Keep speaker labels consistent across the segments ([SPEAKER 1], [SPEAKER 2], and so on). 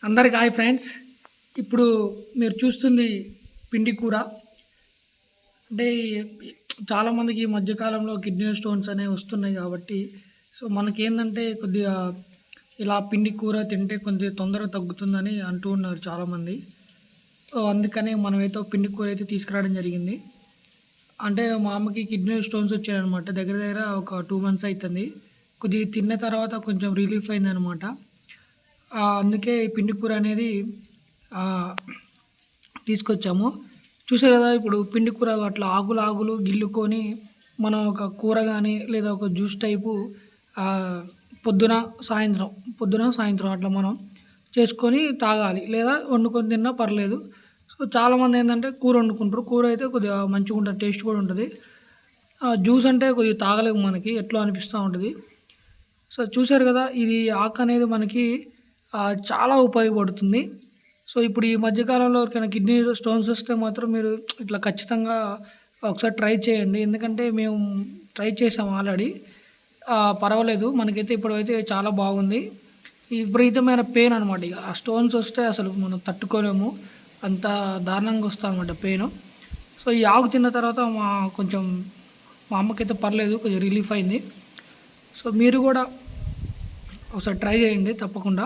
[SPEAKER 1] అందరికి hi friends. ఇప్పుడు మీరు చూస్తుంది పిండి కూర. అంటే చాలామందికి ఈ మధ్యకాలంలో కిడ్నీ స్టోన్స్ అనేవి వస్తున్నాయి కాబట్టి సో మనకేందంటే కొద్దిగా ఇలా పిండి కూర తింటే కొద్దిగా తొందరగా తగ్గుతుందని అంటూ ఉన్నారు చాలామంది. సో అందుకనే మనమైతే పిండి కూర అయితే తీసుకురావడం జరిగింది. అంటే మా అమ్మకి కిడ్నీ స్టోన్స్ వచ్చాయన్నమాట. దగ్గర దగ్గర ఒక 2 మంత్స్ అవుతుంది. కొద్దిగా తిన్న తర్వాత కొంచెం రిలీఫ్ అయిందనమాట. అందుకే ఈ పిండి కూర అనేది తీసుకొచ్చాము. చూసారు కదా! ఇప్పుడు పిండి కూర అట్లా ఆకులు, ఆకులు గిల్లుకొని మనం ఒక కూర గానీ, లేదా ఒక జ్యూస్ టైపు ఆహ్, పొద్దున, సాయంత్రం, పొద్దున, సాయంత్రం అట్లా మనం చేసుకొని తాగాలి. లేదా వండుకొని తిన్నా పర్లేదు. సో, చాలామందేందంటే కూర వండుకుంటారు. కూర అయితే కొద్దిగా మంచిగుంటది. టేస్ట్ కూడా ఉంటది. జ్యూస్ అంటే కొద్దిగా తాగలేము మనకి. ఎట్లో అనిపిస్తా ఉంటది. సో, చూసారు కదా! ఇది ఆకనేది మనకి చాలా ఉపయోగపడుతుంది. సో, ఇప్పుడు ఈ మధ్య కాలంలో ఎవరికైనా కిడ్నీ స్టోన్స్ వస్తే మాత్రం మీరు ఇట్లా ఖచ్చితంగా ఒకసారి ట్రై చేయండి. ఎందుకంటే మేము ట్రై చేసాం ఆల్రెడీ. పర్వాలేదు. మనకైతే ఇప్పుడైతే చాలా బాగుంది. విపరీతమైన పెయిన్ అనమాట ఇగ. ఆ స్టోన్స్ వస్తే అసలు మనం తట్టుకోలేము. అంత దారుణంగా వస్తదనమాట పెయిను. సో, ఈ ఆకు తిన్న తర్వాత కొంచెం మా అమ్మకైతే పర్లేదు. కొంచెం రిలీఫ్ అయింది. సో, మీరు గూడా ఒకసారి ట్రై చేయండి తప్పకుండా.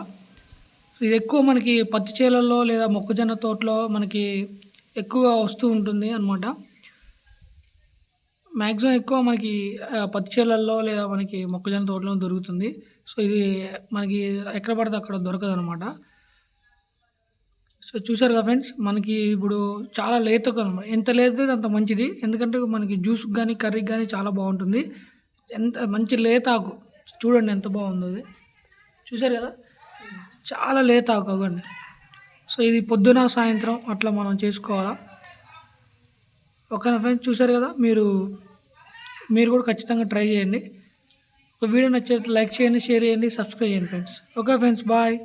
[SPEAKER 1] ఇది ఎక్కువ మనకి పత్తి చేలల్లో లేదా మొక్కజొన్న తోటలో మనకి ఎక్కువగా వస్తూ ఉంటుంది అనమాట. మాక్సిమం ఎక్కువ మనకి పత్తి చేలల్లో లేదా మనకి మొక్కజొన్న తోటలో దొరుకుతుంది. సో, ఇది మనకి ఎక్కడ పడితే అక్కడ దొరకదనమాట. సో, చూసారుగా ఫ్రెండ్స్. మనకి ఇప్పుడు చాలా లేతగా అనమాట. ఎంత లేతది అంత మంచిది. ఎందుకంటే మనకి జ్యూస్‌కి గానీ, కర్రీకి గానీ చాలా బావుంటుంది. ఎంత మంచి లేత ఆకు. చూడండి ఎంత బావుందో ఇది. చూసారు గదా! చాలా లేత ఆకు అగోండి. సో, ఇది పొద్దున, సాయంత్రం అట్లా మనం చేసుకోవాలా. ఓకేనా ఫ్రెండ్స్. చూసారు గదా! మీరు కూడా ఖచ్చితంగా ట్రై చేయండి. ఒక వీడియో నచ్చితే లైక్ చేయండి, షేర్ చేయండి, సబ్స్క్రైబ్ చేయండి ఫ్రెండ్స్. Okay friends. బాయ్.